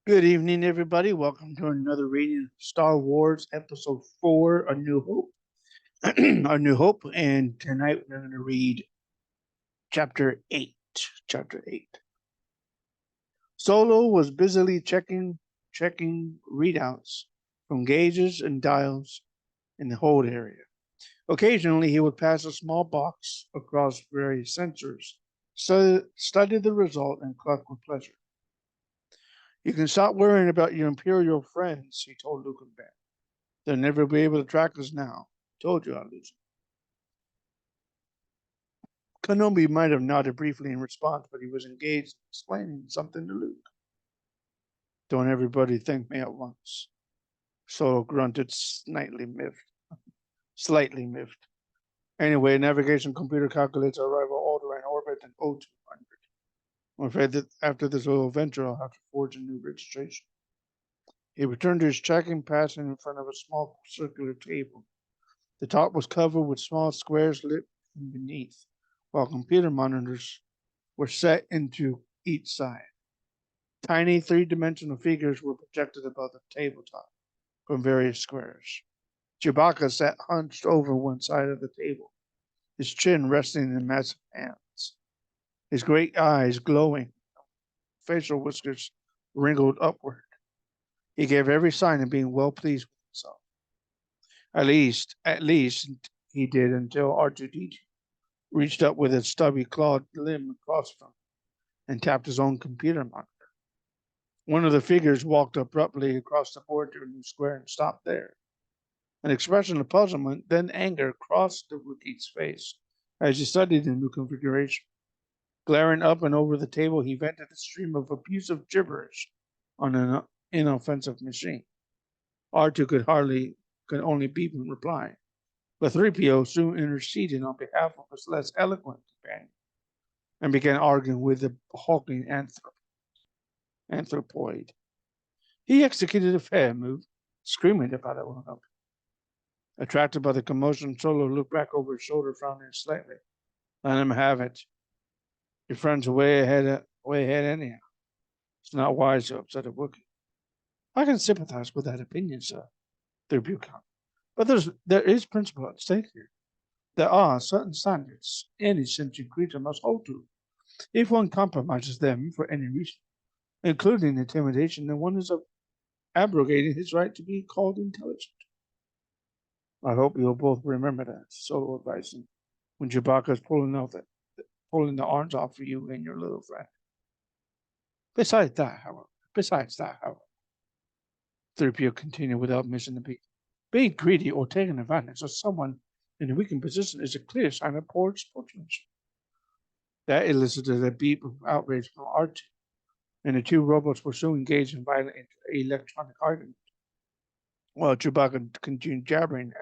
Good evening, everybody. Welcome to another reading of Star Wars Episode 4, A New Hope. A New Hope. And tonight we're going to read Chapter 8. Chapter 8. Solo was busily checking readouts from gauges and dials in the hold area. Occasionally, he would pass a small box across various sensors, study the result, and cluck with pleasure. You can stop worrying about your Imperial friends, he told Luke and Ben. They'll never be able to track us now. Told you I'd lose. Kenobi might have nodded briefly in response, but he was engaged in explaining something to Luke. Don't everybody thank me at once. Solo grunted, slightly miffed. Anyway, navigation computer calculates our arrival order in orbit in O200. I'm afraid that after this little venture, I'll have to forge a new registration. He returned to his checking, passing in front of a small circular table. The top was covered with small squares lit from beneath, while computer monitors were set into each side. Tiny three-dimensional figures were projected above the tabletop from various squares. Chewbacca sat hunched over one side of the table, his chin resting in massive hands, his great eyes glowing, facial whiskers wrinkled upward. He gave every sign of being well pleased with himself. At least he did until R2D2 reached up with its stubby clawed limb across from him and tapped his own computer monitor. One of the figures walked abruptly across the board to a new square and stopped there. An expression of puzzlement, then anger, crossed the Wookiee's face as he studied the new configuration. Glaring up and over the table, he vented a stream of abusive gibberish on an inoffensive machine. R2 could only beep in reply, but 3PO soon interceded on behalf of his less eloquent companion and began arguing with the hulking anthropoid. He executed a fair move, screaming about it one up. Attracted by the commotion, Solo looked back over his shoulder, frowning slightly. Let him have it. Your friend's way ahead anyhow. It's not wise to upset a Wookiee. I can sympathize with that opinion, sir, the rebuke countered. But there is principle at stake here. There are certain standards any sentient creature must hold to. If one compromises them for any reason, including intimidation, then one is abrogating his right to be called intelligent. I hope you'll both remember that, Solo advised him, when Chewbacca's pulling the arms off for you and your little friend. Besides that, however, 3PO continued without missing a beat. Being greedy or taking advantage of someone in a weakened position is a clear sign of poor sportsmanship. That elicited a beep of outrage from R2, and the two robots were soon engaged in violent electronic argument, while Chewbacca continued jabbering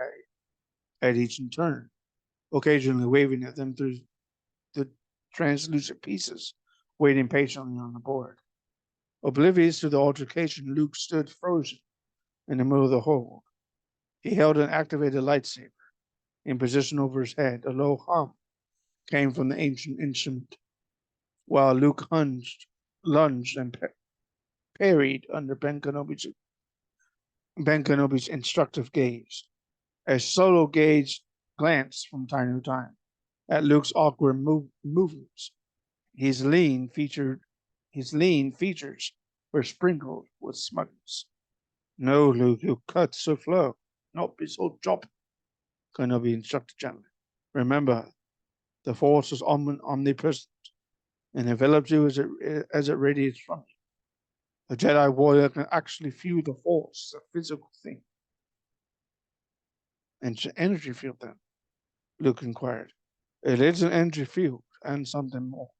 at each in turn, occasionally waving at them through the translucent pieces, waiting patiently on the board. Oblivious to the altercation, Luke stood frozen in the middle of the hold. He held an activated lightsaber in position over his head. A low hum came from the ancient instrument, while Luke lunged and parried under Ben Kenobi's instructive gaze. As Solo glanced from time to time at Luke's awkward movements, his lean features were sprinkled with smugness. No, Luke, you cut so slow. Not be so choppy, Kenobi instructed gently. Remember, the Force is omnipresent and envelops you as it radiates from you. A Jedi warrior can actually feel the Force, a physical thing. And energy field, then? Luke inquired. It is an energy field and something more,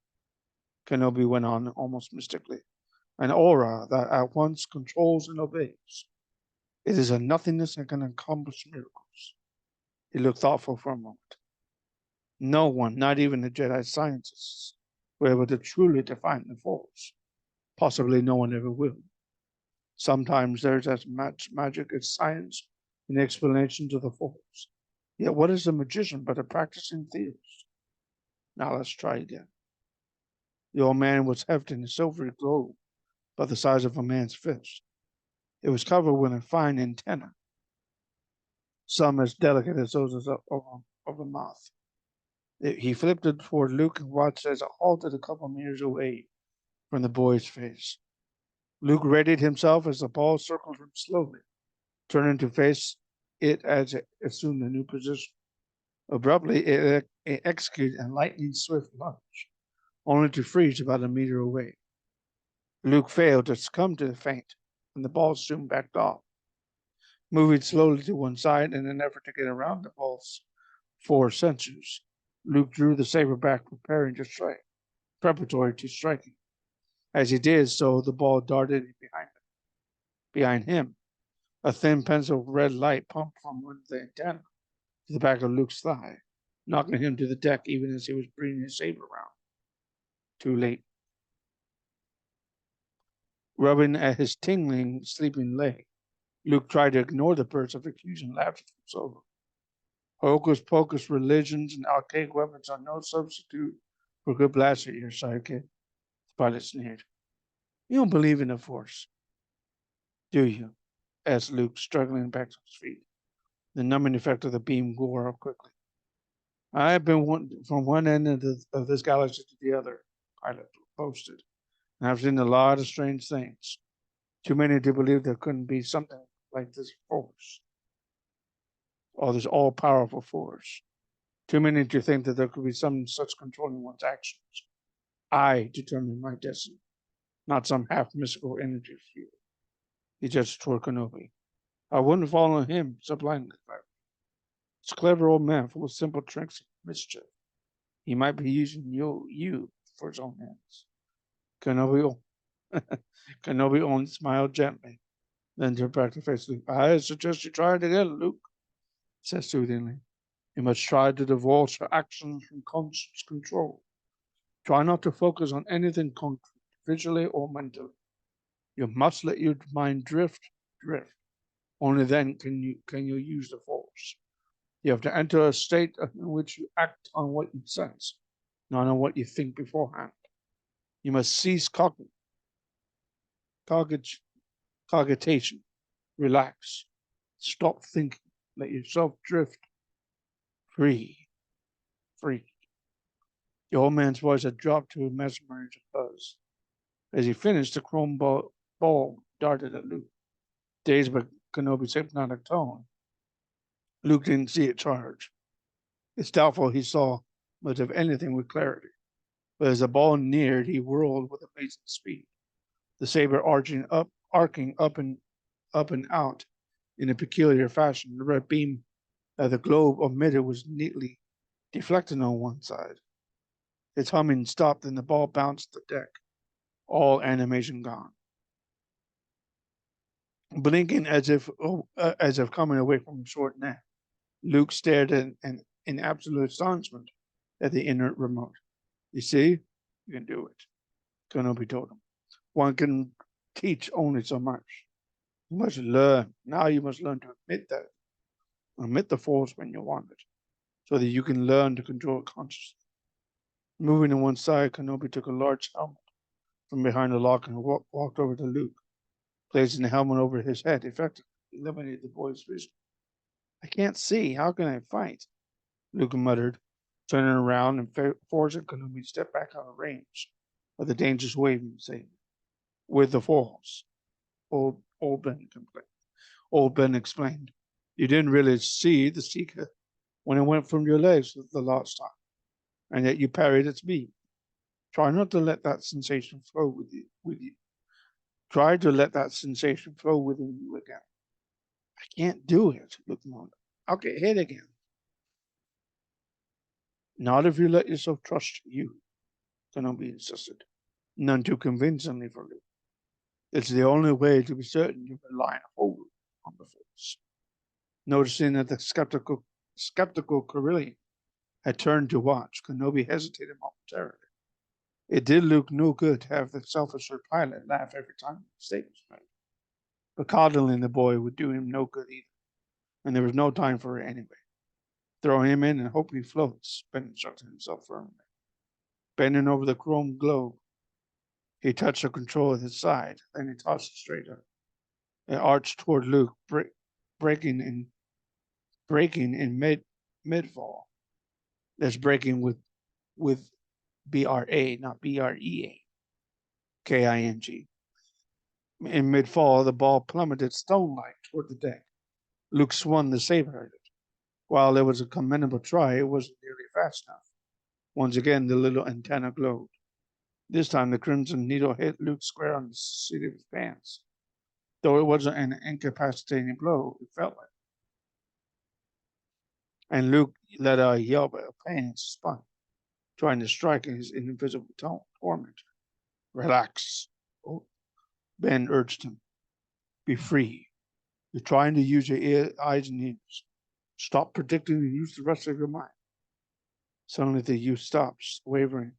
Kenobi went on almost mystically. An aura that at once controls and obeys. It is a nothingness that can accomplish miracles. He looked thoughtful for a moment. No one, not even the Jedi scientists, were able to truly define the Force. Possibly no one ever will. Sometimes there's as much magic as science in explanations of the Force. Yet what is a magician but a practicing theist? Now let's try again. The old man was hefting a silvery globe about the size of a man's fist. It was covered with a fine antenna, some as delicate as those of a moth. He flipped it toward Luke and watched as it halted a couple meters away from the boy's face. Luke readied himself as the ball circled him slowly, turning to face it as it assumed a new position. Abruptly, it executed a lightning-swift lunge, only to freeze about a meter away. Luke failed to succumb to the feint, and the ball soon backed off. Moving slowly to one side in an effort to get around the ball's 4 sensors, Luke drew the saber back, preparatory to striking. As he did so, the ball darted behind him. A thin pencil red light pumped from one of the antenna to the back of Luke's thigh, knocking him to the deck even as he was bringing his saber around. Too late. Rubbing at his tingling, sleeping leg, Luke tried to ignore the burst of accusing laughter from Solo. Hocus pocus religions and archaic weapons are no substitute for good blaster, your sidekick. The pilot sneered. You don't believe in the Force, do you? Asked Luke, struggling back to his feet. The numbing effect of the beam wore off quickly. I've been from one end of this galaxy to the other, pilot boasted, and I've seen a lot of strange things. Too many to believe there couldn't be something like this Force, or this all-powerful Force. Too many to think that there could be some such controlling one's actions. I determine my destiny, not some half-mystical energy field. He gestured toward Kenobi. I wouldn't follow him so blindly. He's a clever old man full of simple tricks and mischief. He might be using you for his own ends. Kenobi only smiled gently, then turned back to face Luke. I suggest you try it again, Luke, said soothingly. You must try to divulge your actions from conscious control. Try not to focus on anything concrete, visually or mentally. You must let your mind drift. Only then can you use the Force. You have to enter a state in which you act on what you sense, not on what you think beforehand. You must cease cogitation, relax, stop thinking, let yourself drift, free. The old man's voice had dropped to a mesmerizing buzz. As he finished, the chrome ball darted at Luke. Dazed by Kenobi's hypnotic tone, Luke didn't see it charge. It's doubtful he saw much of anything with clarity. But as the ball neared, he whirled with amazing speed, the saber arcing up and out in a peculiar fashion. The red beam that the globe emitted was neatly deflected on one side. Its humming stopped and the ball bounced the deck, all animation gone. Blinking as if coming away from a short nap, Luke stared in absolute astonishment at the inert remote. You see, you can do it, Kenobi told him. One can teach only so much. You must learn. Now you must learn to admit the Force when you want it, so that you can learn to control it consciously. Moving to one side, Kenobi took a large helmet from behind the lock and walked over to Luke, placing the helmet over his head, effectively eliminated the boy's vision. I can't see. How can I fight? Luke muttered, turning around and forcing Kenobi to step back out of range of the dangerous waving saber. With the Force, old Ben explained. You didn't really see the seeker when it went from your legs the last time, and yet you parried its beam. Try not to let that sensation flow with you. Try to let that sensation flow within you again. I can't do it, Luke moaned. I'll get hit again. Not if you let yourself trust you, Kenobi insisted, none too convincingly for Luke. It's the only way to be certain you're relying wholly on the Force. Noticing that the skeptical Corellian had turned to watch, Kenobi hesitated momentarily. It did Luke no good to have the self-assured pilot laugh every time the mistake was made. But coddling the boy would do him no good either, and there was no time for it anyway. Throw him in and hope he floats, Ben instructed himself firmly. Bending over the chrome globe, He touched the control with his side, then he tossed it straight up. It arched toward Luke, breaking in midfall. That's breaking with BRA, not BREA. KING. In midfall, the ball plummeted stone-like toward the deck. Luke swung the saber at it. While it was a commendable try, it wasn't nearly fast enough. Once again, the little antenna glowed. This time, the crimson needle hit Luke square on the seat of his pants. Though it wasn't an incapacitating blow, it felt like. And Luke let out a yelp of pain and spun, trying to strike his invisible tormentor. Relax. Ben urged him. Be free. You're trying to use your eyes and ears. Stop predicting and use the rest of your mind. Suddenly the youth stopped, wavering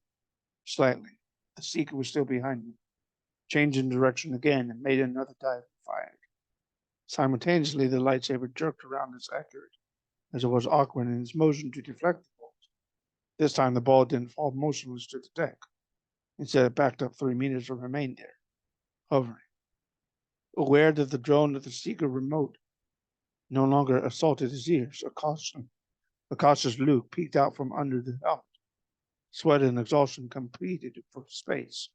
slightly. The seeker was still behind him, changing direction again and made another dive and fired. Simultaneously, the lightsaber jerked around as accurate as it was awkward in its motion to deflect the bolt. This time the ball didn't fall motionless to the deck. Instead, it backed up 3 meters and remained there, hovering. Aware that the drone of the seeker remote no longer assaulted his ears, a cautious Luke peeked out from under the helmet. Sweat and exhaustion competed for space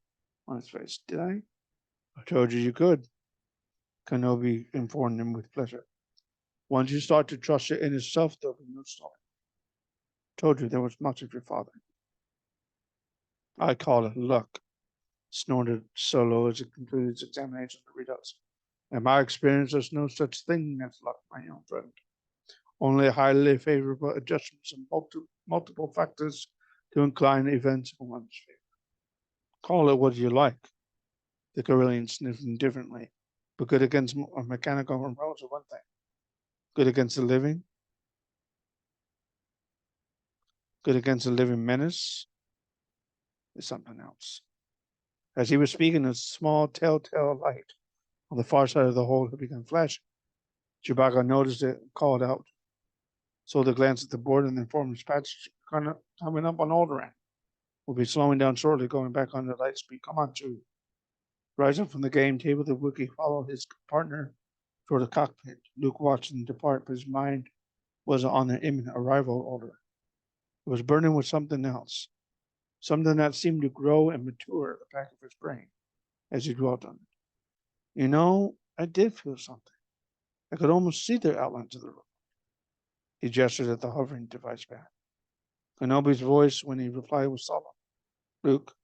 on his face. Did I? I told you you could, Kenobi informed him with pleasure. Once you start to trust your inner self, there'll be no stopping. Told you there was much of your father. I call it luck, snorted Solo as he concluded his examination of the readouts. In my experience, there's no such thing as luck, my young friend. Only highly favorable adjustments and multiple factors to incline events in one's favor. Call it what you like. The Corellian sniffed indifferently, but good against mechanical remotes are one thing. Good against the living? Good against the living menace is something else. As he was speaking, a small telltale light on the far side of the hole had begun flashing. Chewbacca noticed it and called out. Solo glanced at the board and informed his passage coming up on Alderaan. We'll be slowing down shortly, going back on the light speed. Come on, Chewie. Rising from the game table, the Wookiee followed his partner toward the cockpit. Luke watched them depart, but his mind wasn't on their imminent arrival at Alderaan. It was burning with something else, something that seemed to grow and mature at the back of his brain as he dwelt on it. You know, I did feel something. I could almost see the outlines of the room. He gestured at the hovering device pad. Kenobi's voice, when he replied, was solemn. Luke,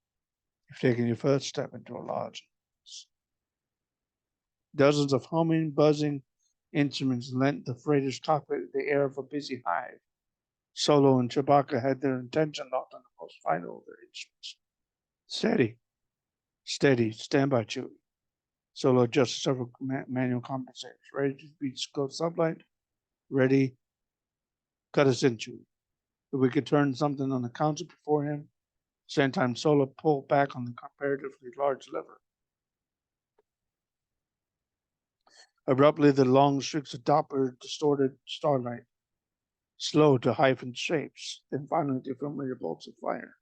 you've taken your first step into a large universe. Dozens of humming, buzzing instruments lent the freighter's cockpit the air of a busy hive. Solo and Chewbacca had their attention locked on the most final of their instruments. Steady, stand by, Chewie. Solo adjusted several manual compensators. Ready to be scope sublight? Ready. Cut us in, Chewie. If we could turn something on the counter before him, same time Solo pulled back on the comparatively large lever. Abruptly, the long streaks of Doppler distorted starlight slowed to hyphen shapes, then finally to familiar bolts of fire.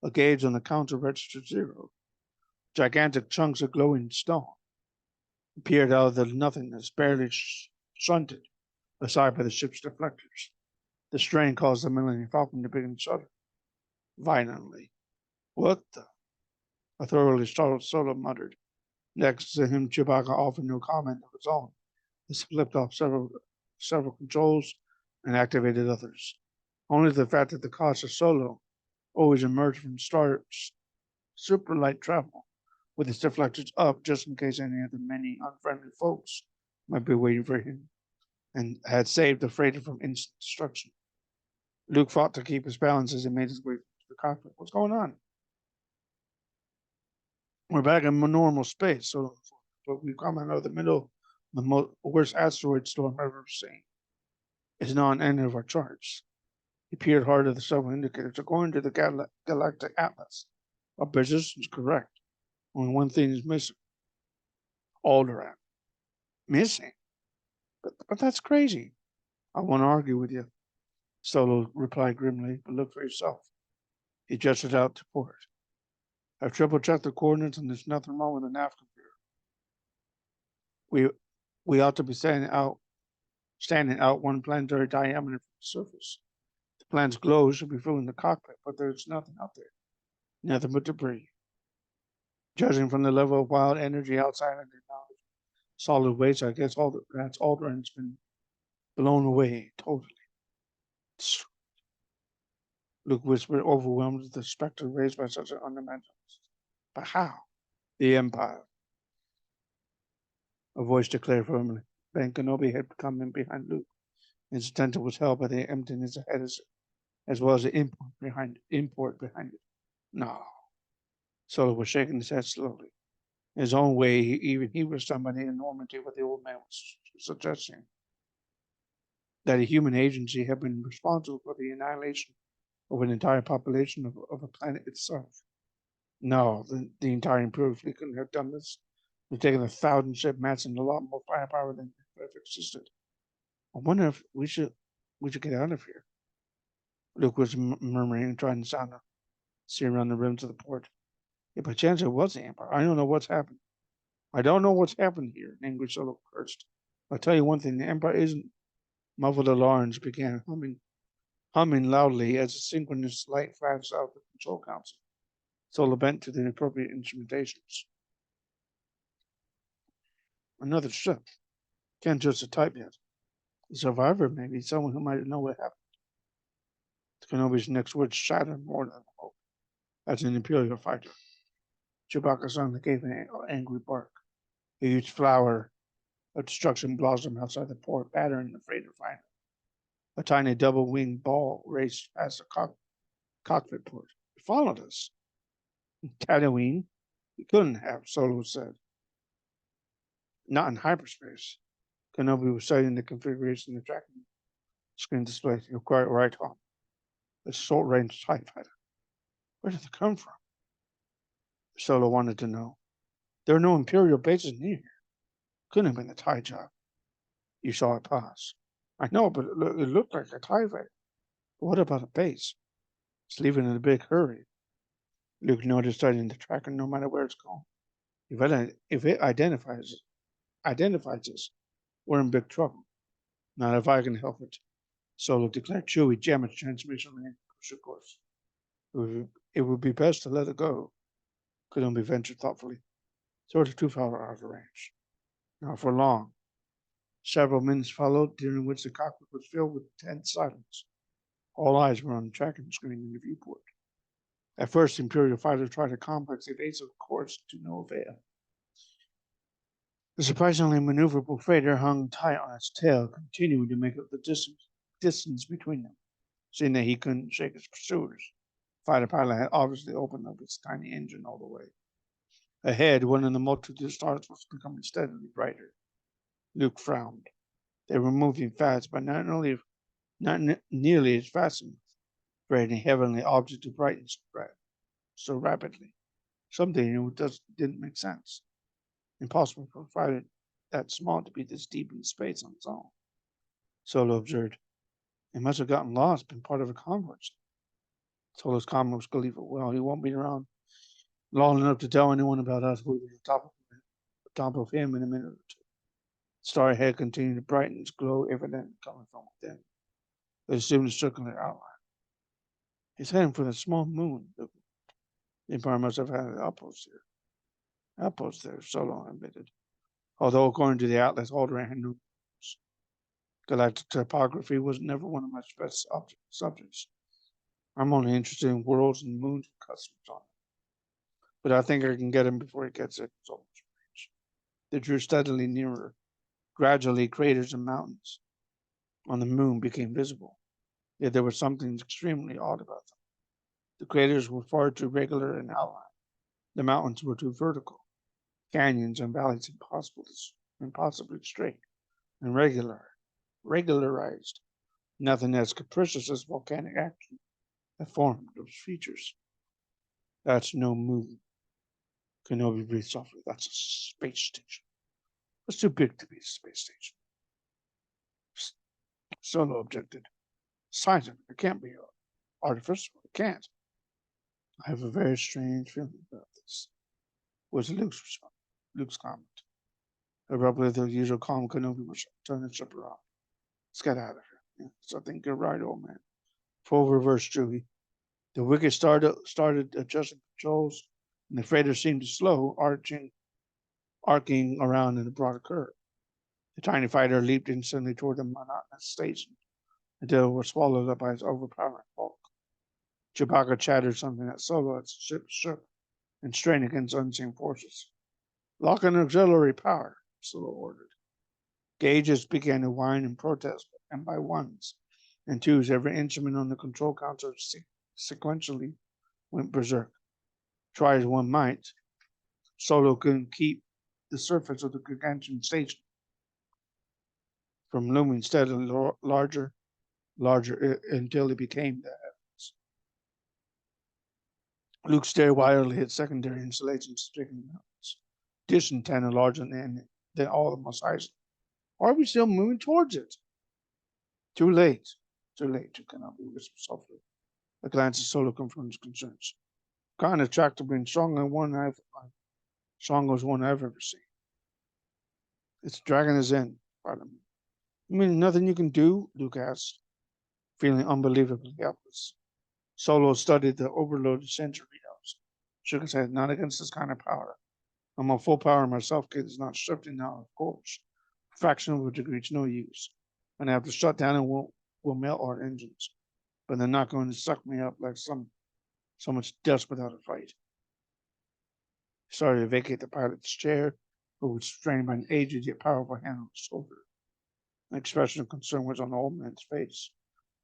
A gauge on the counter registered 0. Gigantic chunks of glowing stone appeared out of the nothingness, barely shunted aside by the ship's deflectors. The strain caused the Millennium Falcon to begin to shudder violently. What the? A thoroughly startled Solo muttered. Next to him, Chewbacca offered no comment of his own. He flipped off several controls and activated others. Only the fact that the cautious Solo always emerged from super light travel with his deflectors up just in case any of the many unfriendly folks might be waiting for him and had saved the freighter from instant destruction. Luke fought to keep his balance as he made his way to the cockpit. What's going on? We're back in normal space, but we've come out of the middle of the worst asteroid storm I've ever seen. It's not on any of our charts. He peered hard at the several indicators. According to the Galactic Atlas, our position is correct. Only one thing is missing. Alderaan. Missing? But that's crazy. I won't argue with you. Solo replied grimly, but look for yourself. He gestured out to port. I've triple checked the coordinates and there's nothing wrong with the nav computer. We ought to be standing out one planetary diameter from the surface. The planet's glow should be filling the cockpit, but there's nothing out there. Nothing but debris. Judging from the level of wild energy outside of the solid waste, I guess that's Aldrin's been blown away totally. Luke whispered, overwhelmed with the specter raised by such an unimaginable. But how? The Empire. A voice declared firmly. Ben Kenobi had come in behind Luke. His attention was held by the emptiness ahead of it, as well as the import behind it. No. Solo was shaking his head slowly. In his own way, even he was stunned by the enormity of what the old man was suggesting. That a human agency had been responsible for the annihilation of an entire population of a planet itself. No, the entire Imperial fleet couldn't have done this. They've taken 1,000 ship mass and a lot more firepower than ever existed. I wonder if we should get out of here. Luke was murmuring and trying to see around the rims of the port. If by chance it was the Empire, I don't know what's happened. I don't know what's happened here, in English Solo cursed. I'll tell you one thing, the Empire isn't. Muffled alarms began humming loudly as a synchronous light flashed out of the control console. Solo bent to the appropriate instrumentations. Another ship. Can't judge the type yet. A survivor, maybe, someone who might know what happened. Kenobi's next words shattered more than hope. As an Imperial fighter. Chewbacca suddenly gave an angry bark. A huge flower of destruction blossomed outside the port, battering the freighter fighter. A tiny double-winged ball raced past the cockpit port. It followed us. Tatooine? He couldn't have, Solo said. Not in hyperspace. Kenobi was studying the configuration of the tracking screen display. You're quite right, Tom. It's a short-range TIE fighter. Where did it come from? Solo wanted to know. There are no Imperial bases near here. Couldn't have been the TIE job. You saw it pass. I know, but it looked like a TIE fighter. But what about a base? It's leaving in a big hurry. Luke noticed studying the tracker no matter where it's going. If it identifies us, we're in big trouble. Not if I can help it. Solo declared Chewie jam its transmission and push of course. It would be best to let it go. Kenobi ventured thoughtfully. Sort of too far out of range. Not for long. Several minutes followed, during which the cockpit was filled with tense silence. All eyes were on the tracking screen in the viewport. At first, the Imperial fighter tried a complex evasive course to no avail. The surprisingly maneuverable freighter hung tight on its tail, continuing to make up the distance between them. Seeing that he couldn't shake his pursuers, the fighter pilot had obviously opened up its tiny engine all the way. Ahead, one of the multitude of stars was becoming steadily brighter. Luke frowned. They were moving fast, but not nearly as fast enough for any heavenly object to brighten so rapidly. Something didn't make sense. Impossible for a fighter that small to be this deep in space on its own. Solo observed. It must have gotten lost, been part of a convoy. Solo's comment was gleeful. Well, he won't be around long enough to tell anyone about us. We'll be on top of him in a minute or two. Star ahead continued to brighten its glow, evidently coming from within. It assumed a circular outline. He's heading for the small moon. The Empire must have had an outpost here. Outpost there, Solo admitted. Although, according to the Atlas, Alderaan had no galactic topography was never one of my special subjects. I'm only interested in worlds and moons and customs on it. But I think I can get him before he gets at so much range. They drew steadily nearer. Gradually, craters and mountains on the moon became visible. Yet there was something extremely odd about them. The craters were far too regular in outline. The mountains were too vertical. Canyons and valleys impossibly straight and regularized. Nothing as capricious as volcanic action that formed those features. That's no moon. Kenobi breathed softly. That's a space station. It's too big to be a space station. Solo objected. Scientific. It can't be artificial. It can't. I have a very strange feeling about this, was Luke's response. Luke's comment. Abruptly, the usual calm Kenobi was turning the ship around. Let's get out of here. Yeah, so I think you're right, old man. Full reverse, Chewie. The wicket started adjusting controls, and the freighter seemed to slow, arcing around in a broader curve. The tiny fighter leaped instantly toward the monotonous station until it was swallowed up by its overpowering bulk. Chewbacca chattered something that Solo as the ship shook and strained against unseen forces. Lock in auxiliary power, Solo ordered. Gauges began to whine and protest, and by ones and twos, every instrument on the control console sequentially went berserk. Try as one might, Solo couldn't keep the surface of the gargantuan station from looming steadily larger until it became the heavens. Luke stared wildly at secondary installations stricken mountains, dish antenna larger than all of Mos Eisley. Why are we still moving towards it? Too late, Kenobi whispered softly. A glance at Solo confirmed his concerns. Kind of tractable and stronger as one I've ever seen. It's dragging us in, pardon me. You mean nothing you can do? Luke asked, feeling unbelievably helpless. Solo studied the overloaded sensor readouts, shook his head, not against this kind of power. I'm on full power myself, kid. It's not shifting now, of course. A fraction of a degree, it's no use. And I have to shut down and we'll melt our engines. But they're not going to suck me up like someone's dust without a fight. He started to vacate the pilot's chair, who was strained by an aged yet powerful hand on his shoulder. An expression of concern was on the old man's face,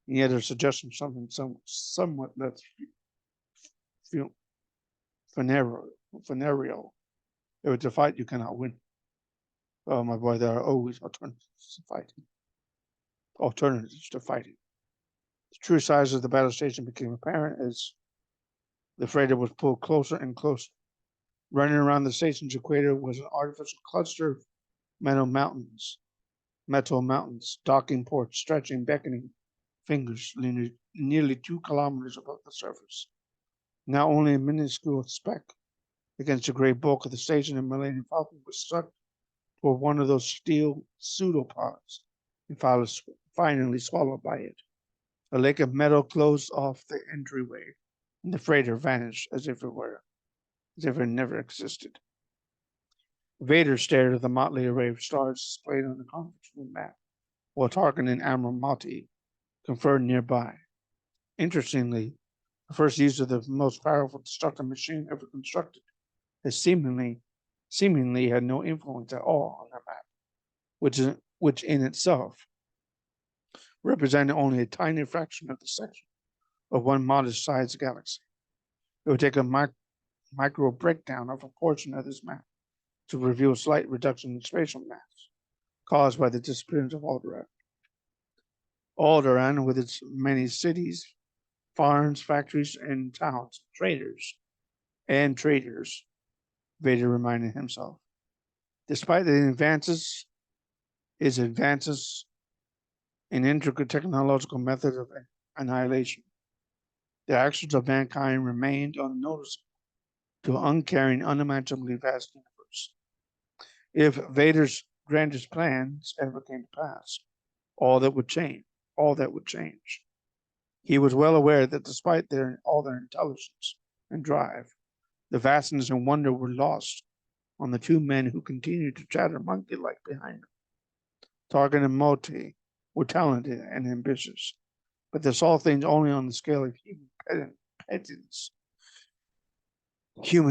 and yet a suggestion of something somewhat less funereal. It was a fight you cannot win. Oh, my boy, there are always alternatives to fighting. The true size of the battle station became apparent as the freighter was pulled closer and closer. Running around the station's equator was an artificial cluster of metal mountains, docking ports stretching beckoning fingers nearly 2 kilometers above the surface. Now only a minuscule speck against the gray bulk of the station, and Millennium Falcon was stuck toward one of those steel pseudopods and finally swallowed by it. A lake of metal closed off the entryway, and the freighter vanished as if it never existed. Vader stared at the motley array of stars displayed on the conference room map, while Tarkin and Admiral Motti conferred nearby. Interestingly, the first use of the most powerful destructive machine ever constructed has seemingly had no influence at all on the map, which in itself represented only a tiny fraction of the section of one modest-sized galaxy. It would take a micro breakdown of a portion of this map to reveal a slight reduction in spatial mass caused by the disappearance of Alderaan. Alderaan, with its many cities, farms, factories, and towns, traders, Vader reminded himself. Despite his advances in intricate technological methods of annihilation, the actions of mankind remained unnoticeable to an uncaring, unimaginably vast universe. If Vader's grandest plans ever came to pass, all that would change. He was well aware that despite all their intelligence and drive, the vastness and wonder were lost on the two men who continued to chatter monkey-like behind him. Tarkin and Motti were talented and ambitious, but they saw things only on the scale of human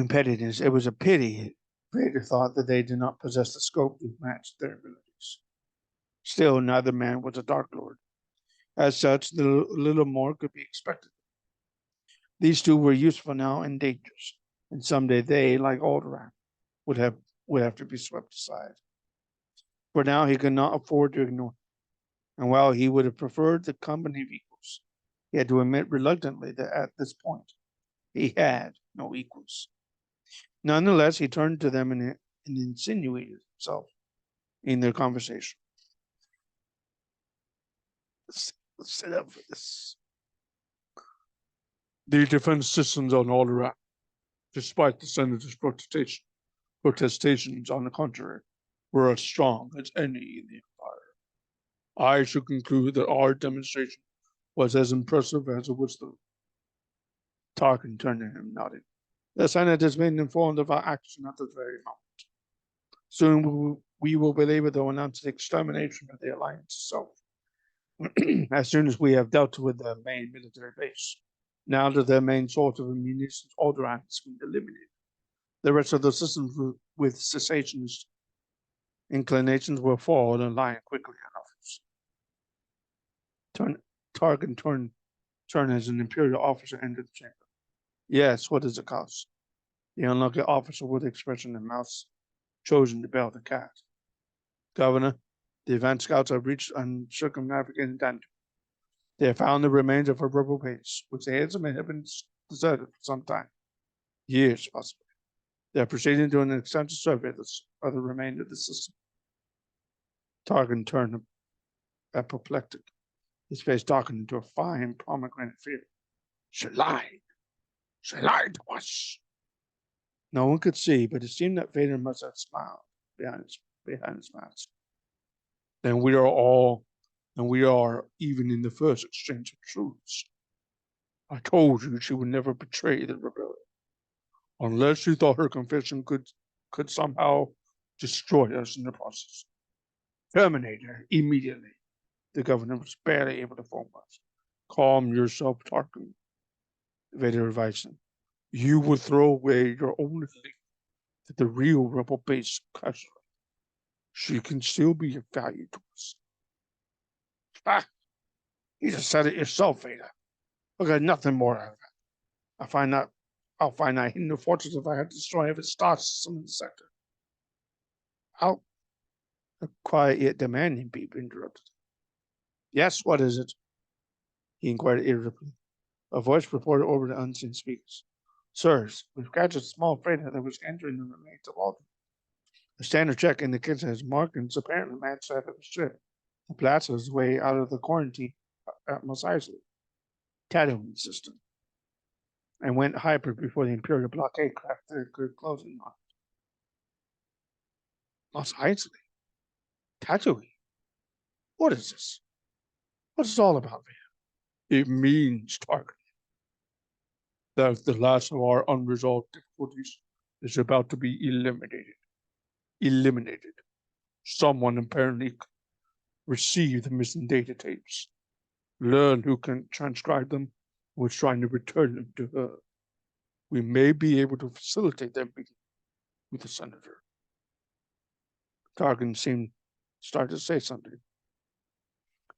pettiness. It was a pity, Vader thought, that they did not possess the scope to match their abilities. Still, neither man was a Dark Lord. As such, little more could be expected. These two were useful now and dangerous, and someday they, like Alderaan, would have to be swept aside. For now, he could not afford to ignore them. And while he would have preferred the company of equals, he had to admit reluctantly that at this point, he had no equals. Nonetheless, he turned to them and insinuated himself in their conversation. Let's set up for this. The defense systems on Alderaan, despite the senator's protestations, on the contrary, were as strong as any in the Empire. I should conclude that our demonstration was as impressive as it was the Tarkin turned to him, nodding. The Senate has been informed of our action at this very moment. Soon we will be able to announce the extermination of the Alliance itself, as soon as we have dealt with the main military base. Now that their main source of munitions, Alderaan, has been eliminated, the rest of the systems with cessationist inclinations will fall and lie quickly enough. Tarkin turned as an Imperial officer entered the chamber. Yes, what is the cost? The unlucky officer with the expression in mouth chosen to bail the cat. Governor, the advance scouts have reached and circumnavigated Dantooine. They have found the remains of a rebel base, which they had been deserted for some time. Years, possibly. They are proceeding to an extensive survey of the remainder of the system. Tarkin turned apoplectic, his face darkened into a fine pomegranate fear. She lied. She lied to us. No one could see, but it seemed that Vader must have smiled behind his mask. Then we are even in the first exchange of truths. I told you she would never betray the rebellion, unless you thought her confession could somehow destroy us in the process. Terminate her immediately. The governor was barely able to form us. Calm yourself, Tarkin, Vader advised him. You will throw away your only link to the real rebel base casually. She can still be of value to us. Ah, you just said it yourself, Vader. I'll get nothing more out of it. I'll find that hidden fortress if I have to destroy every star system in the sector. How? A quiet yet demanding beep interrupted. Yes, what is it? He inquired irritably. A voice reported over the unseen speakers. Sirs, we've captured a small freighter that was entering the remains of Alderaan. The standard check indicates that his markings apparently match that of the ship. The blasted his way out of the quarantine at Mos Eisley, Tatooine system, and went hyper before the Imperial blockade craft could closing on it. Mos Eisley? Tatooine? What is this? What is it all about, Vader? It means, Tarkin, that the last of our unresolved difficulties is about to be eliminated. Someone apparently received the missing data tapes, learned who can transcribe them, and was trying to return them to her. We may be able to facilitate that meeting with the senator. Tarkin seemed to start to say something,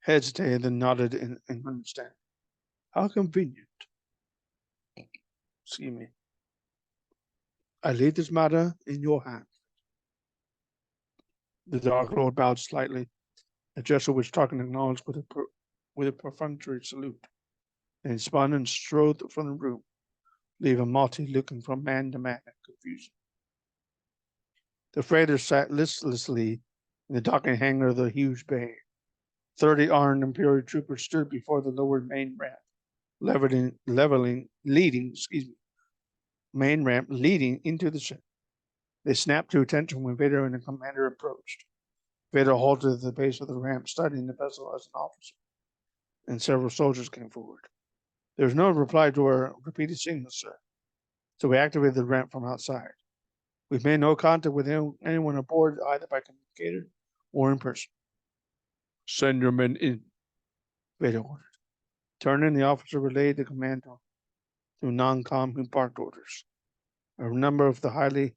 hesitated and nodded in understanding. How convenient. Excuse me. I leave this matter in your hands. The Dark Lord bowed slightly, a gesture which Tarkin acknowledged with a perfunctory salute, and spun and strode from the room, leaving Marty looking from man to man in confusion. The freighter sat listlessly in the docking hangar of the huge bay. 30 armed Imperial troopers stood before the lowered main ramp, main ramp leading into the ship. They snapped to attention when Vader and the commander approached. Vader halted at the base of the ramp, studying the vessel as an officer, and several soldiers came forward. There was no reply to our repeated signals, sir, so we activated the ramp from outside. We've made no contact with anyone aboard, either by communicator or in person. Send your men in, Vader ordered. Turning, the officer relayed the command to non-com who barked orders. A number of the highly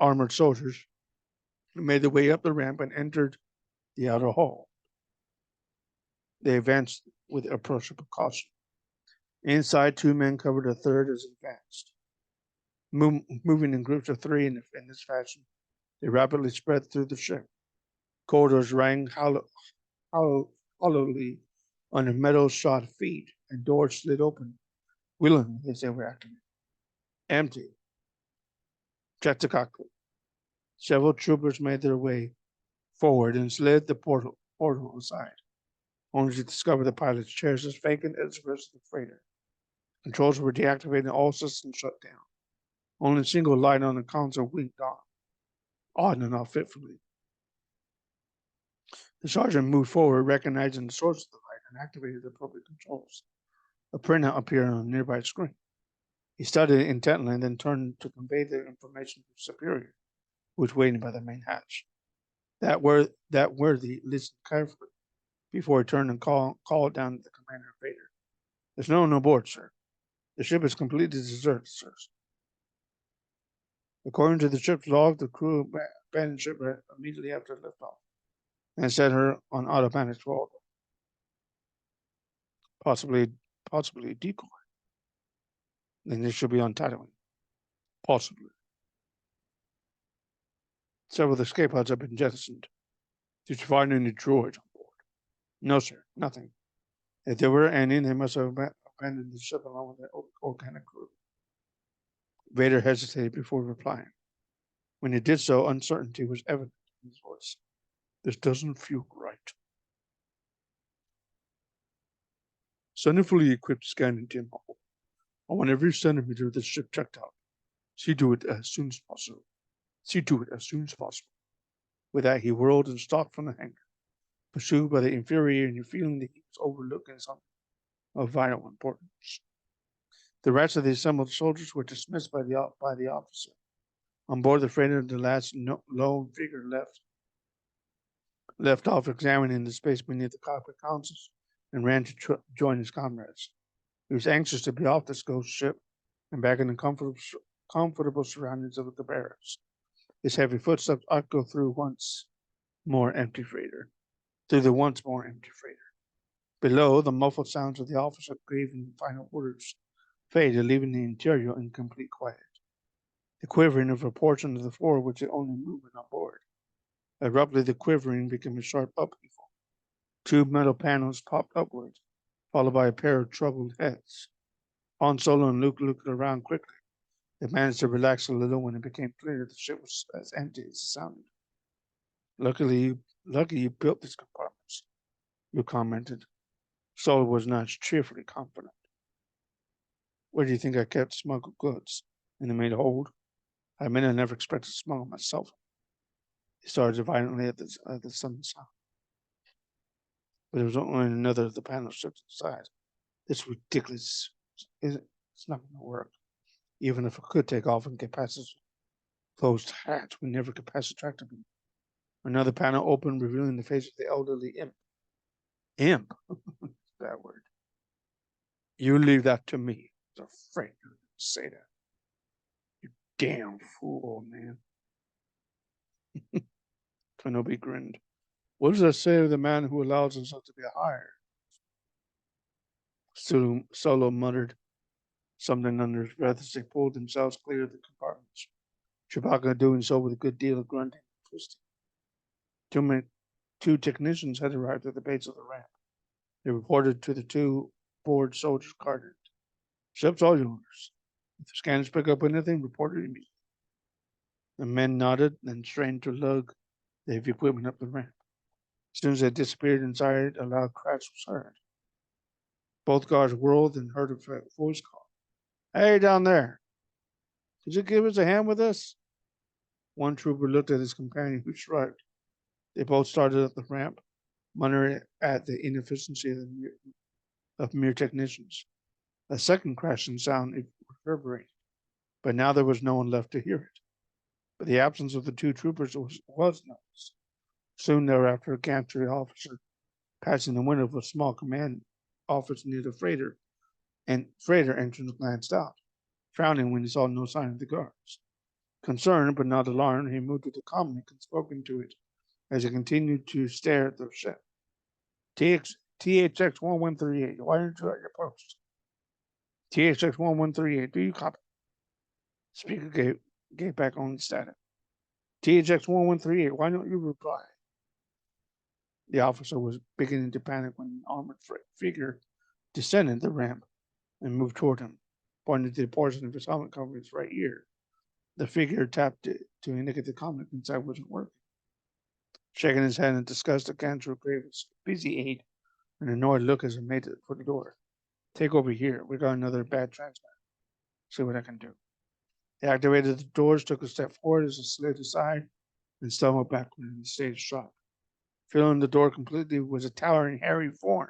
armored soldiers made their way up the ramp and entered the outer hall. They advanced with approachable caution. Inside, 2 men covered a third as advanced. Moving in groups of 3 in this fashion, they rapidly spread through the ship. Corridors rang hollowly under metal-shod feet, and doors slid open willingly as they were activated. Empty. Check the cockpit. Several troopers made their way forward and slid the portal aside, only to discover the pilot's chairs as vacant as the rest of the freighter. Controls were deactivated and all systems shut down. Only a single light on the console winked on, odd and not fitfully. The sergeant moved forward, recognizing the source of the light, and activated the appropriate controls. A printout appeared on a nearby screen. He studied it intently and then turned to convey the information to Superior, who was waiting by the main hatch. That worthy listened carefully before he turned and called down to the commander of Vader. There's no one aboard, sir. The ship is completely deserted, sir. According to the ship's log, the crew abandoned ship immediately after liftoff and set her on automatic throttle. Possibly a decoy. Then they should be on Tatooine. Possibly. Several of the escape pods have been jettisoned. Did you find any droids on board? No, sir, nothing. If there were any, they must have abandoned the ship along with the organic crew. Vader hesitated before replying. When he did so, uncertainty was evident in his voice. This doesn't feel right. Send a fully equipped scanning team home. I want every centimeter of the ship checked out. See to it as soon as possible. With that, he whirled and stalked from the hangar, pursued by the infuriating feeling that he was overlooking something of vital importance. The rest of the assembled soldiers were dismissed by the officer. On board the freighter, the last lone figure left off examining the space beneath the cockpit consoles and ran to join his comrades. He was anxious to be off this ghost ship and back in the comfortable surroundings of the barracks. His heavy footsteps echo through the once more empty freighter. Below, the muffled sounds of the officer giving final orders faded, leaving the interior in complete quiet. The quivering of a portion of the floor was the only movement on board. Abruptly, the quivering became a sharp upheaval. Two metal panels popped upwards, followed by a pair of troubled heads. Han Solo and Luke looked around quickly. They managed to relax a little when it became clear the ship was as empty as it sounded. Lucky you built these compartments, Luke commented. Solo was not cheerfully confident. Where do you think I kept smuggled goods? In the main hold? I mean, I never expected to smuggle myself. He started violently at the sun's sound. But there was only another of the panels stripped aside. It's ridiculous. It's not going to work. Even if I could take off and get past this closed hatch, we never get past the tractor beam. Another panel opened, revealing the face of the elderly imp. Imp? That word. You leave that to me. I was afraid you would say that. You damn fool, old man. Kenobi grinned. What does that say of the man who allows himself to be hired? Solo muttered something under his breath as they pulled themselves clear of the compartments. Chewbacca doing so with a good deal of grunting and twisting. Two technicians had arrived at the base of the ramp. They reported to the two board soldiers guarded. Ship's all yours. If the scanners pick up anything, report it immediately. The men nodded, then strained to lug the heavy equipment up the ramp. As soon as they disappeared inside, a loud crash was heard. Both guards whirled and heard a voice call. Hey, down there. Could you give us a hand with this? One trooper looked at his companion, who shrugged. They both started up the ramp, muttering at the inefficiency of mere technicians. A second crashing sound reverberated, but now there was no one left to hear it. But the absence of the two troopers was noticed. Soon thereafter, a gantry officer passing the window of a small command office near the freighter entrance glanced out, frowning when he saw no sign of the guards. Concerned but not alarmed, he moved to the comlink and spoke into it as he continued to stare at the ship. THX 1138, why aren't you at your post? THX 1138, do you copy? Speaker gave back only static. THX 1138, why don't you reply? The officer was beginning to panic when an armored figure descended the ramp and moved toward him, pointing to the portion of his helmet covering his right ear. The figure tapped it to indicate the comic inside wasn't working. Shaking his head in disgust, the Gantry gave his busy aid an annoyed look as he made it for the door. Take over here. We got another bad transmitter. See what I can do. They activated the doors, took a step forward as it slid aside, and stumbled backward in the stage shock. Filling the door completely was a towering, hairy form.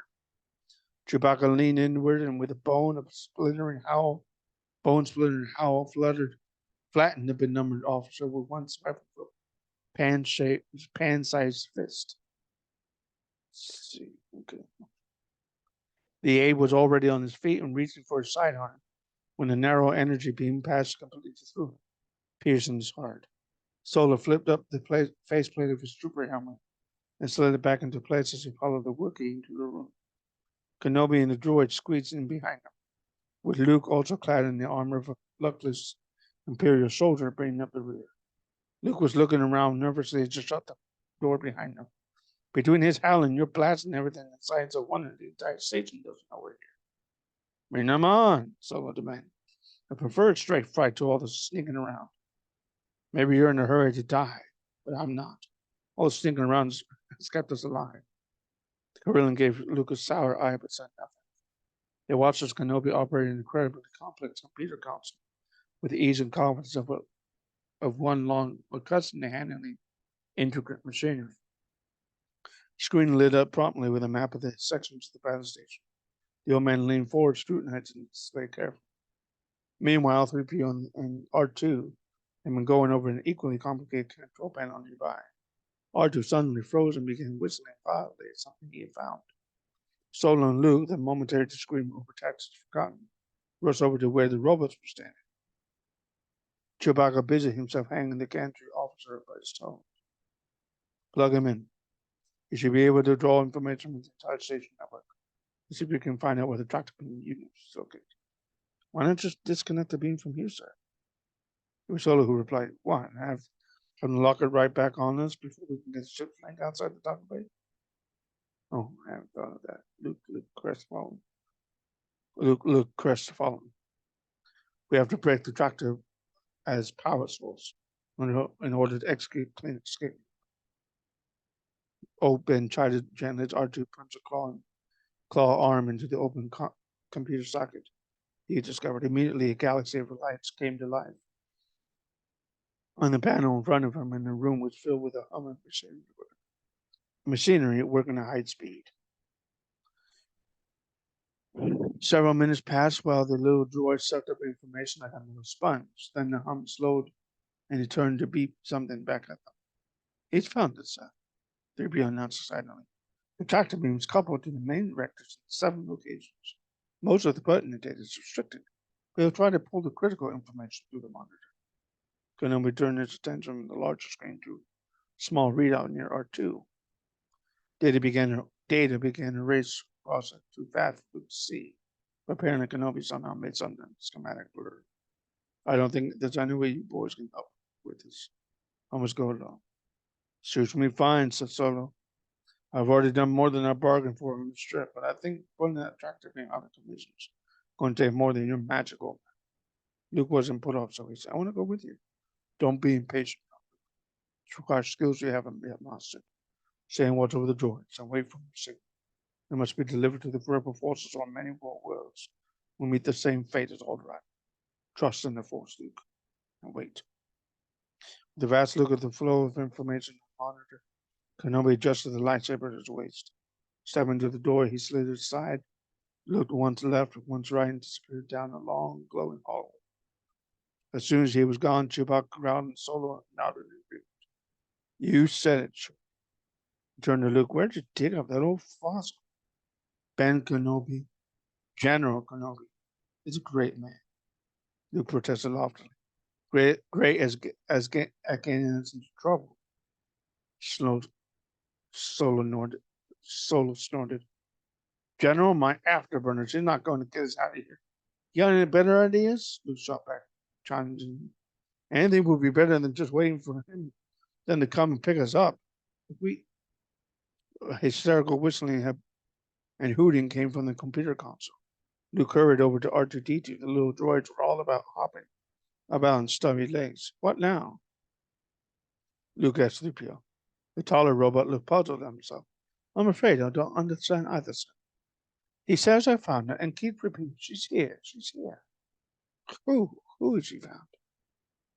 Chewbacca leaned inward, and with a bone splintering howl, flattened the benumbed officer with one swipe of pan-sized fist. Let's see. Okay. The aide was already on his feet and reaching for his sidearm when a narrow energy beam passed completely through him, piercing his heart. Solo flipped up the faceplate of his trooper helmet and slid it back into place as he followed the Wookiee into the room. Kenobi and the droid squeezed in behind him, with Luke also clad in the armor of a luckless Imperial soldier bringing up the rear. Luke was looking around nervously as he shut the door behind him. Between his howling, you're blasting everything inside, so one of the entire station doesn't know we're here. Bring them on, Solo demanded. I prefer a straight fight to all the sneaking around. Maybe you're in a hurry to die, but I'm not. All the sneaking around has kept us alive. The Corellian gave Luke a sour eye, but said nothing. They watched as Kenobi operated an incredibly complex computer console with the ease and confidence of one long accustomed to handling intricate machinery. The screen lit up promptly with a map of the sections of the battle station. The old man leaned forward, scrutinizing the display carefully. Meanwhile, 3PO and R2 had been going over an equally complicated control panel nearby. R2 suddenly froze and began whistling violently at something he had found. Solo and Luke, the momentary to scream over taxes forgotten, rushed over to where the robots were standing. Chewbacca busied himself hanging the gantry officer by his toes. Plug him in. You should be able to draw information from the entire station network. Let's see if we can find out where the tractor beam unit is located. Why not just disconnect the beam from here, sir? It was Solo who replied, "What? Have them lock it right back on us before we can get the ship flanked outside the dock bay?" Oh, I haven't thought of that. Luke crestfallen. Luke crestfallen. We have to break the tractor as power source in order to execute clean escape. Ben tried to gently as R2 punched a claw arm into the open computer socket. He discovered immediately a galaxy of lights came to life. On the panel in front of him, and the room was filled with a humming machinery working at high speed. Several minutes passed while the little droid sucked up information like a little sponge. Then the hum slowed, and he turned to beep something back at them. He's found it, sir. 3PO announced silently. The tractor beam is coupled to the main reactors in 7 locations. Most of the pertinent data is restricted. We'll try to pull the critical information through the monitor. Kenobi turned his attention from the larger screen to a small readout near R2. Data began to race across it too fast for Luke to see. But apparently Kenobi somehow made some schematic blur. I don't think there's any way you boys can help with this. I must go along. Suits me fine, said Solo. I've already done more than I bargained for on the strip, but I think putting that tractor beam out of commission is going to take more than your magical. Luke wasn't put off, so he said, I want to go with you. Don't be impatient. It requires skills you haven't yet mastered. Stay and watch over the droids and wait for the signal. They must be delivered to the rebel forces on many worlds. We'll meet the same fate as Alderaan. Trust in the Force, Luke, and wait. With a vast look at the flow of information on the monitor, Kenobi adjusted the lightsaber at his waist. Stepping to the door, he slid aside, looked once left, once right, and disappeared down a long, glowing hallway. As soon as he was gone, Chewbacca growled and Solo nodded in agreement. You said it, Chewie. He turned to Luke. Where'd you dig up that old fossil? Ben Kenobi, General Kenobi, is a great man. Luke protested loftily. Great as getting us into trouble. Solo snorted. General, my afterburners. He's not going to get us out of here. You got any better ideas? Luke shot back, challenging. Anything would be better than just waiting for him then to come and pick us up. Hysterical whistling and hooting came from the computer console. Luke hurried over to R2-D2. The little droids were all about hopping about on stubby legs. What now? Luke asked 3PO. The taller robot looked puzzled at himself. I'm afraid I don't understand either, sir. He says I found her and keeps repeating, she's here, she's here. Who has she found?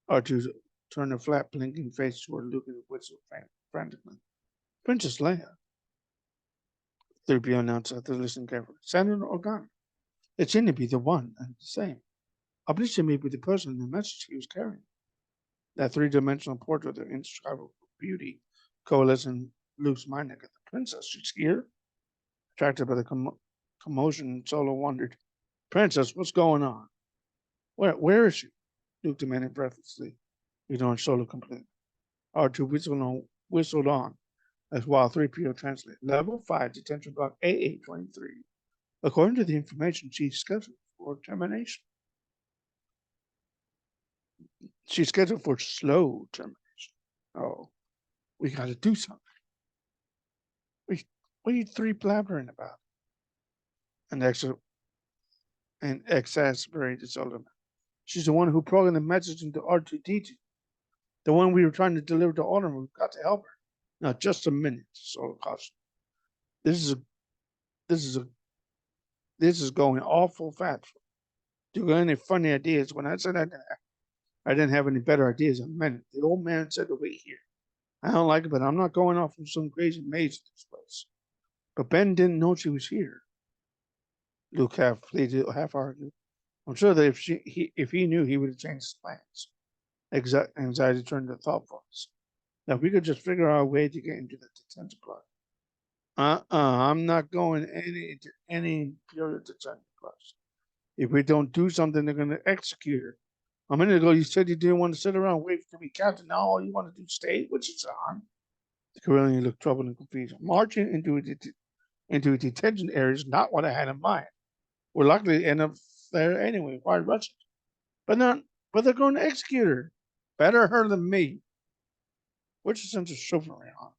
R2 turned a flat, blinking face toward Luke and whistled frantically. Princess Leia. 3PO announced after listening carefully. Senator Organa. It seemed to be the one and the same. Obviously, she may be the person in the message he was carrying. That three-dimensional portrait of indescribable beauty coalesced in Luke's mind again. The princess, she's here? Attracted by the commotion, Solo wondered, Princess, what's going on? Where is she? Luke demanded breathlessly, ignoring Solo completely. R2 whistled on, as while 3PO translated. Level 5, detention block AA23. According to the information, she's scheduled for termination. She's scheduled for slow termination. Oh, we got to do something. What are you three blabbering about? And exasperated Solo. She's the one who programmed the message into R2D2. The one we were trying to deliver to Alderaan. We've got to help her. Now, just a minute, Solo cautioned. This is going awful fast. Do you got any funny ideas? When I said I didn't have any better ideas, I meant it. The old man said to wait here. I don't like it, but I'm not going off in some crazy maze in this place. But Ben didn't know she was here. Luke half pleaded, half argued. I'm sure that if he knew, he would have changed his plans. Anxiety turned to thoughtfulness. Now, if we could just figure out a way to get into the detention block. I'm not going any period detention blocks. If we don't do something, they're going to execute her. A minute ago, you said you didn't want to sit around waiting to be captain. Now all you want to do is stay, which is on. The Corellian looked troubled and confused. Marching into a detention area is not what I had in mind. We're likely to end up there anyway. Why rush it? But they're going to execute her. Better her than me. What's your sense of chivalry on?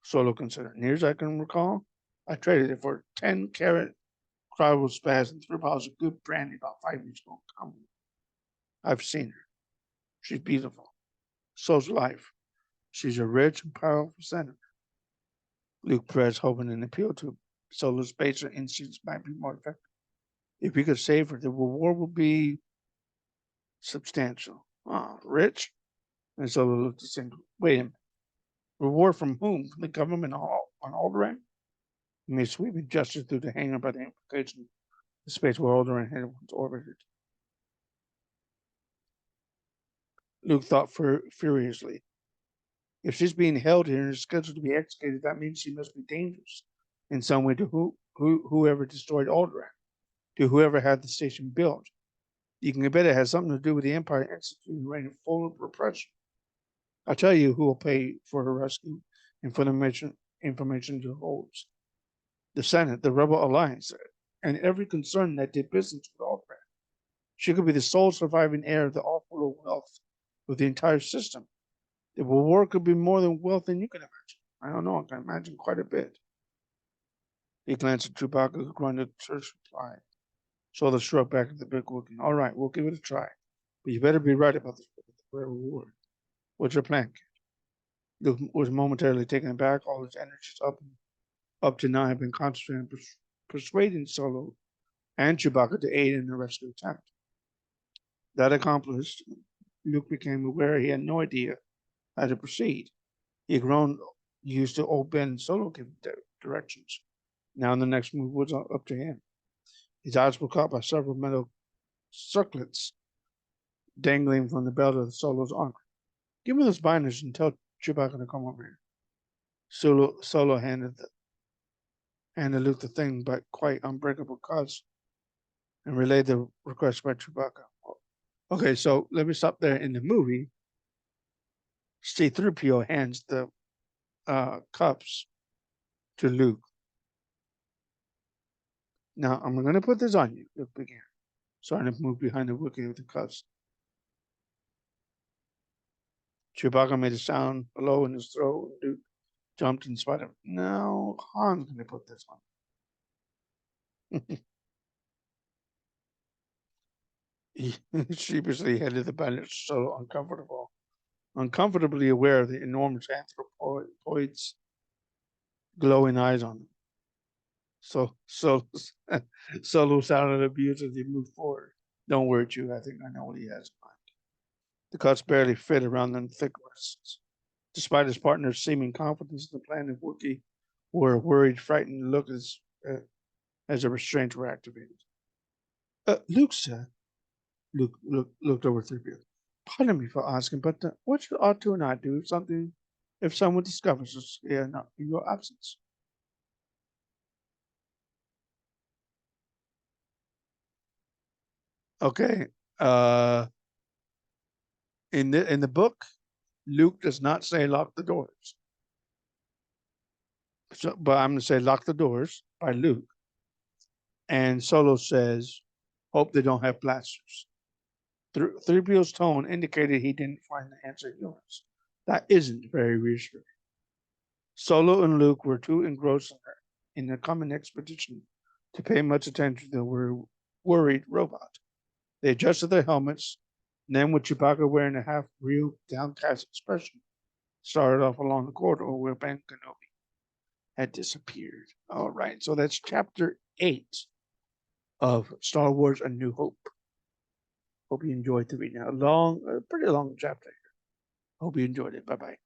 Solo considered. Near as I can recall, I traded it for 10-carat cryospaz spaz and 3 bottles of good brandy about 5 years ago. I've seen her. She's beautiful. So's life. She's a rich and powerful senator. Luke pressed, hoping an appeal to Solo's baser instincts might be more effective. If we could save her, the reward will be substantial. Rich? And Solo looked at him. Wait a minute. Reward from whom? From the government on Alderaan? He made sweeping gestures through the hangar by the implication of the space where Alderaan had once orbited. Luke thought furiously. If she's being held here and is scheduled to be executed, that means she must be dangerous in some way to whoever destroyed Alderaan, to whoever had the station built. You can bet it has something to do with the Empire instituting a reign of full repression. I'll tell you who will pay for her rescue and for the information she holds. The Senate, the Rebel Alliance, and every concern that did business with Alderaan. She could be the sole surviving heir of the awful wealth of the entire system. The reward could be more than wealth than you can imagine. I don't know, I can imagine quite a bit. He glanced at Chewbacca, who grunted a terse reply. Solo shrugged back at the big Wookiee. All right, we'll give it a try. But you better be right about the reward. What's your plan, kid? Luke was momentarily taken aback. All his energies up to now had been concentrated on persuading Solo and Chewbacca to aid in the rescue attempt. That accomplished, Luke became aware he had no idea how to proceed. He had grown used to old Ben and Solo giving directions. Now the next move was up to him. His eyes were caught by several metal circlets dangling from the belt of Solo's armor. Give me those binders and tell Chewbacca to come over here. Solo handed Luke the thing by quite unbreakable cuts and relayed the request by Chewbacca. Okay, so let me stop there. In the movie, C-3PO hands the cups to Luke. Now, I'm going to put this on you, Luke began, starting to move behind the Wookiee with the cups. Chewbacca made a sound below in his throat. Luke jumped in spite of it. No, Han's going to put this on. He sheepishly headed the bandit, so uncomfortably aware of the enormous anthropoid's glowing eyes on him. Solo sounded abused as he moved forward. Don't worry, Chew. I think I know what he has in mind. The cuts barely fit around them thick wrists. Despite his partner's seeming confidence in the plan, the Wookiee wore a worried, frightened look as the restraints were activated. Luke, sir. Luke looked over 3PO. Pardon me for asking, but what should R2 and I do if someone discovers us here in your absence? Okay. In the book, Luke does not say lock the doors. So, but I'm going to say lock the doors by Luke. And Solo says, hope they don't have blasters. 3PO's tone indicated he didn't find the answer humorous. That isn't very reassuring. Solo and Luke were too engrossed in the common expedition to pay much attention to the worried robot. They adjusted their helmets, and then with Chewbacca wearing a half-real, downcast expression, started off along the corridor where Ben Kenobi had disappeared. All right, so that's chapter 8 of Star Wars: A New Hope. Hope you enjoyed the reading. A pretty long chapter here. Hope you enjoyed it. Bye-bye.